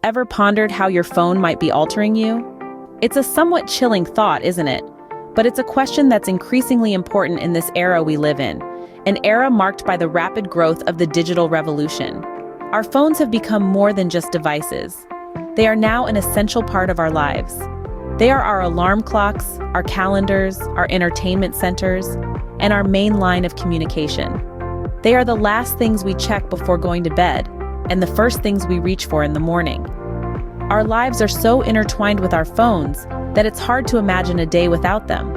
ever pondered how your phone might be altering you? It's a somewhat chilling thought, isn't it? But it's a question that's increasingly important in this era we live in, an era marked by the rapid growth of the digital revolution. Our phones have become more than just devices. They are now an essential part of our lives. They are our alarm clocks, our calendars, our entertainment centers, and our main line of communication. They are the last things we check before going to bed, and the first things we reach for in the morning. Our lives are so intertwined with our phones that it's hard to imagine a day without them.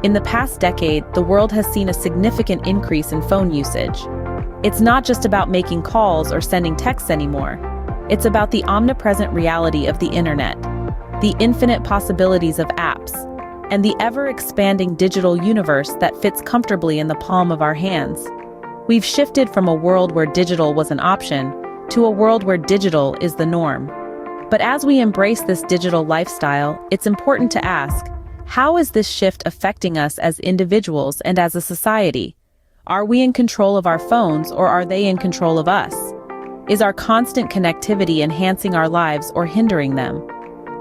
In the past decade, the world has seen a significant increase in phone usage. It's not just about making calls or sending texts anymore. It's about the omnipresent reality of the internet, the infinite possibilities of apps, and the ever-expanding digital universe that fits comfortably in the palm of our hands. We've shifted from a world where digital was an option to a world where digital is the norm. But as we embrace this digital lifestyle, it's important to ask, how is this shift affecting us as individuals and as a society? Are we in control of our phones, or are they in control of us? Is our constant connectivity enhancing our lives or hindering them?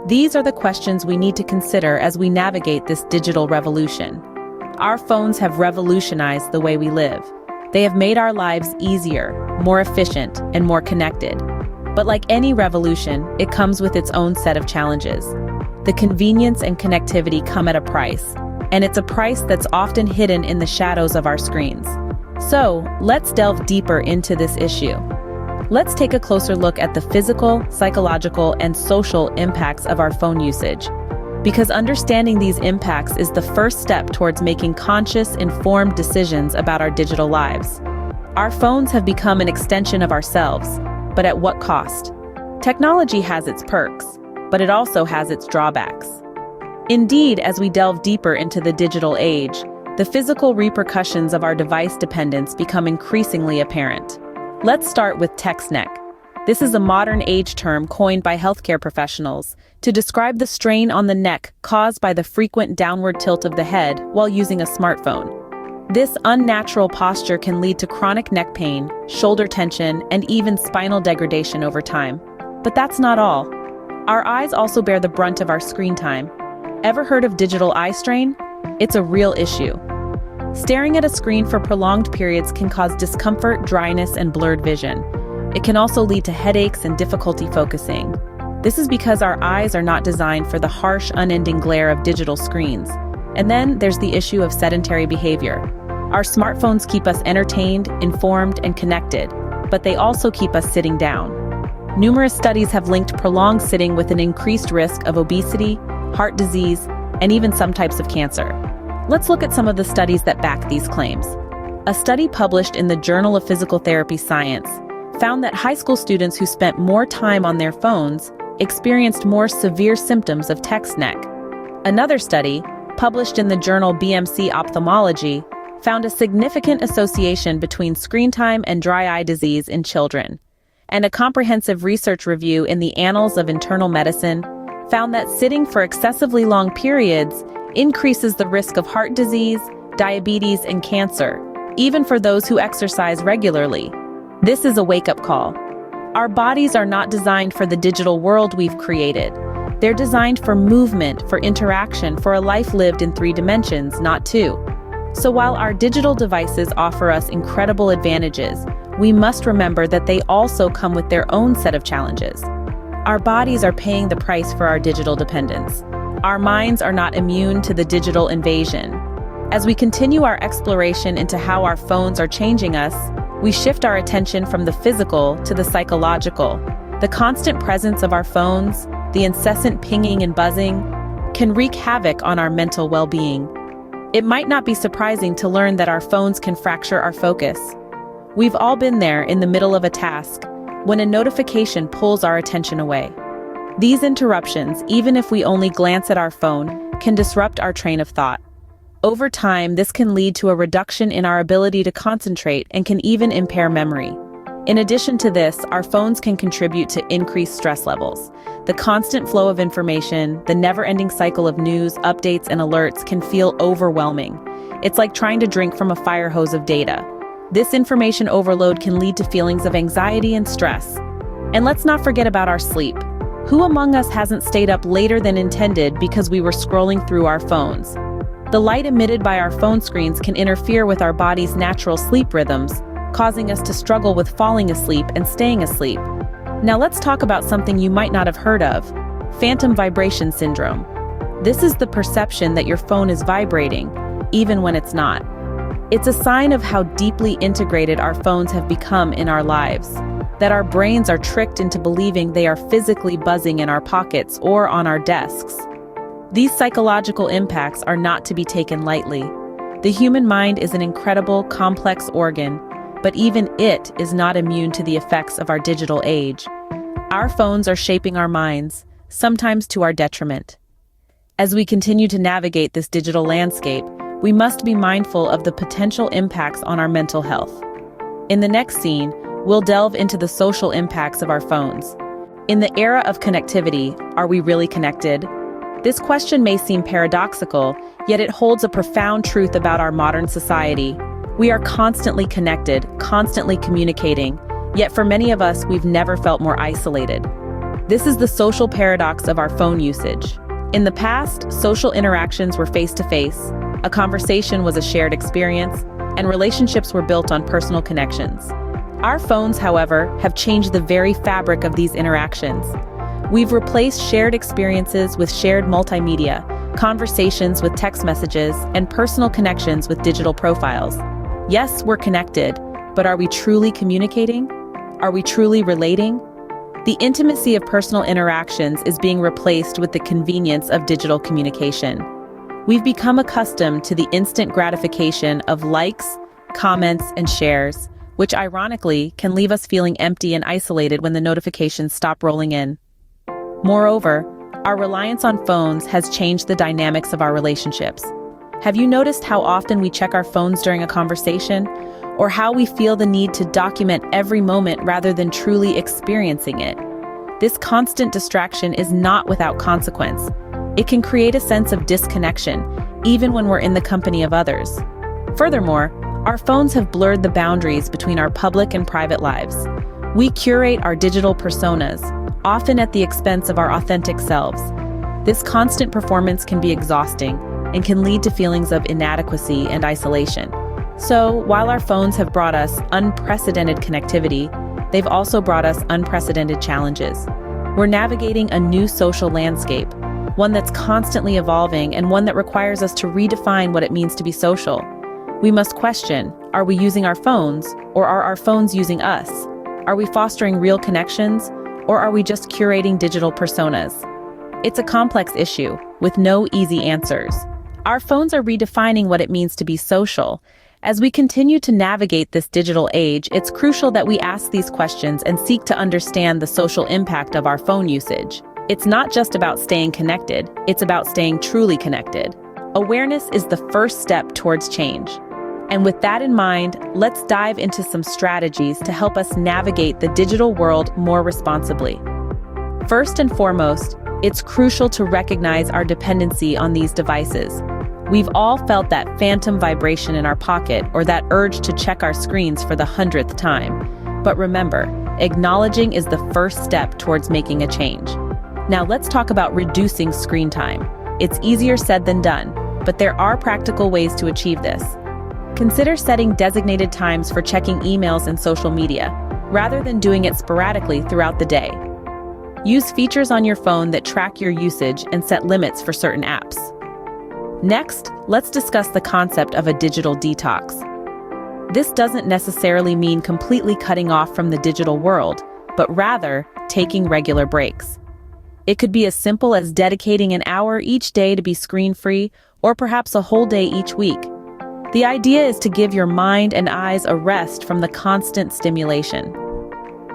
These are the questions we need to consider as we navigate this digital revolution. Our phones have revolutionized the way we live. They have made our lives easier, more efficient, and more connected. But like any revolution, it comes with its own set of challenges. The convenience and connectivity come at a price, and it's a price that's often hidden in the shadows of our screens. So, let's delve deeper into this issue. Let's take a closer look at the physical, psychological, and social impacts of our phone usage. Because understanding these impacts is the first step towards making conscious, informed decisions about our digital lives. Our phones have become an extension of ourselves, but at what cost? Technology has its perks, but it also has its drawbacks. Indeed, as we delve deeper into the digital age, the physical repercussions of our device dependence become increasingly apparent. Let's start with text neck. This is a modern age term coined by healthcare professionals to describe the strain on the neck caused by the frequent downward tilt of the head while using a smartphone. This unnatural posture can lead to chronic neck pain, shoulder tension, and even spinal degradation over time. But that's not all. Our eyes also bear the brunt of our screen time. Ever heard of digital eye strain? It's a real issue. Staring at a screen for prolonged periods can cause discomfort, dryness, and blurred vision. It can also lead to headaches and difficulty focusing. This is because our eyes are not designed for the harsh, unending glare of digital screens. And then there's the issue of sedentary behavior. Our smartphones keep us entertained, informed, and connected, but they also keep us sitting down. Numerous studies have linked prolonged sitting with an increased risk of obesity, heart disease, and even some types of cancer. Let's look at some of the studies that back these claims. A study published in the Journal of Physical Therapy Science found that high school students who spent more time on their phones experienced more severe symptoms of text neck. Another study, published in the journal BMC Ophthalmology, found a significant association between screen time and dry eye disease in children. And a comprehensive research review in the Annals of Internal Medicine found that sitting for excessively long periods increases the risk of heart disease, diabetes, and cancer, even for those who exercise regularly. This is a wake-up call. Our bodies are not designed for the digital world we've created. They're designed for movement, for interaction, for a life lived in 3 dimensions, not 2. So while our digital devices offer us incredible advantages, we must remember that they also come with their own set of challenges. Our bodies are paying the price for our digital dependence. Our minds are not immune to the digital invasion. As we continue our exploration into how our phones are changing us, we shift our attention from the physical to the psychological. The constant presence of our phones, the incessant pinging and buzzing, can wreak havoc on our mental well-being. It might not be surprising to learn that our phones can fracture our focus. We've all been there in the middle of a task, when a notification pulls our attention away. These interruptions, even if we only glance at our phone, can disrupt our train of thought. Over time, this can lead to a reduction in our ability to concentrate and can even impair memory. In addition to this, our phones can contribute to increased stress levels. The constant flow of information, the never-ending cycle of news, updates, and alerts can feel overwhelming. It's like trying to drink from a fire hose of data. This information overload can lead to feelings of anxiety and stress. And let's not forget about our sleep. Who among us hasn't stayed up later than intended because we were scrolling through our phones? The light emitted by our phone screens can interfere with our body's natural sleep rhythms, causing us to struggle with falling asleep and staying asleep. Now let's talk about something you might not have heard of: phantom vibration syndrome. This is the perception that your phone is vibrating, even when it's not. It's a sign of how deeply integrated our phones have become in our lives, that our brains are tricked into believing they are physically buzzing in our pockets or on our desks. These psychological impacts are not to be taken lightly. The human mind is an incredible, complex organ, but even it is not immune to the effects of our digital age. Our phones are shaping our minds, sometimes to our detriment. As we continue to navigate this digital landscape, we must be mindful of the potential impacts on our mental health. In the next scene, we'll delve into the social impacts of our phones. In the era of connectivity, are we really connected? This question may seem paradoxical, yet it holds a profound truth about our modern society. We are constantly connected, constantly communicating, yet for many of us, we've never felt more isolated. This is the social paradox of our phone usage. In the past, social interactions were face-to-face, a conversation was a shared experience, and relationships were built on personal connections. Our phones, however, have changed the very fabric of these interactions. We've replaced shared experiences with shared multimedia, conversations with text messages, and personal connections with digital profiles. Yes, we're connected, but are we truly communicating? Are we truly relating? The intimacy of personal interactions is being replaced with the convenience of digital communication. We've become accustomed to the instant gratification of likes, comments, and shares, which ironically can leave us feeling empty and isolated when the notifications stop rolling in. Moreover, our reliance on phones has changed the dynamics of our relationships. Have you noticed how often we check our phones during a conversation, or how we feel the need to document every moment rather than truly experiencing it? This constant distraction is not without consequence. It can create a sense of disconnection, even when we're in the company of others. Furthermore, our phones have blurred the boundaries between our public and private lives. We curate our digital personas, often at the expense of our authentic selves. This constant performance can be exhausting and can lead to feelings of inadequacy and isolation. So, while our phones have brought us unprecedented connectivity, they've also brought us unprecedented challenges. We're navigating a new social landscape, one that's constantly evolving and one that requires us to redefine what it means to be social. We must question, are we using our phones, or are our phones using us? Are we fostering real connections, or are we just curating digital personas? It's a complex issue, with no easy answers. Our phones are redefining what it means to be social. As we continue to navigate this digital age, it's crucial that we ask these questions and seek to understand the social impact of our phone usage. It's not just about staying connected, it's about staying truly connected. Awareness is the first step towards change. And with that in mind, let's dive into some strategies to help us navigate the digital world more responsibly. First and foremost, it's crucial to recognize our dependency on these devices. We've all felt that phantom vibration in our pocket or that urge to check our screens for the 100th time. But remember, acknowledging is the first step towards making a change. Now let's talk about reducing screen time. It's easier said than done, but there are practical ways to achieve this. Consider setting designated times for checking emails and social media, rather than doing it sporadically throughout the day. Use features on your phone that track your usage and set limits for certain apps. Next, let's discuss the concept of a digital detox. This doesn't necessarily mean completely cutting off from the digital world, but rather taking regular breaks. It could be as simple as dedicating an hour each day to be screen-free, or perhaps a whole day each week. The idea is to give your mind and eyes a rest from the constant stimulation.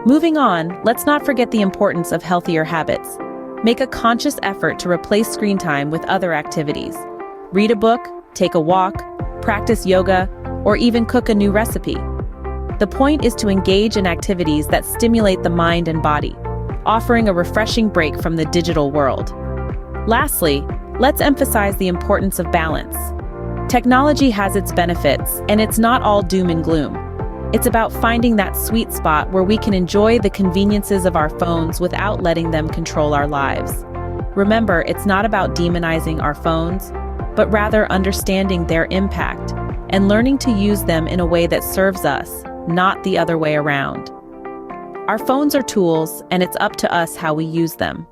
Moving on, let's not forget the importance of healthier habits. Make a conscious effort to replace screen time with other activities. Read a book, take a walk, practice yoga, or even cook a new recipe. The point is to engage in activities that stimulate the mind and body, offering a refreshing break from the digital world. Lastly, let's emphasize the importance of balance. Technology has its benefits, and it's not all doom and gloom. It's about finding that sweet spot where we can enjoy the conveniences of our phones without letting them control our lives. Remember, it's not about demonizing our phones, but rather understanding their impact and learning to use them in a way that serves us, not the other way around. Our phones are tools, and it's up to us how we use them.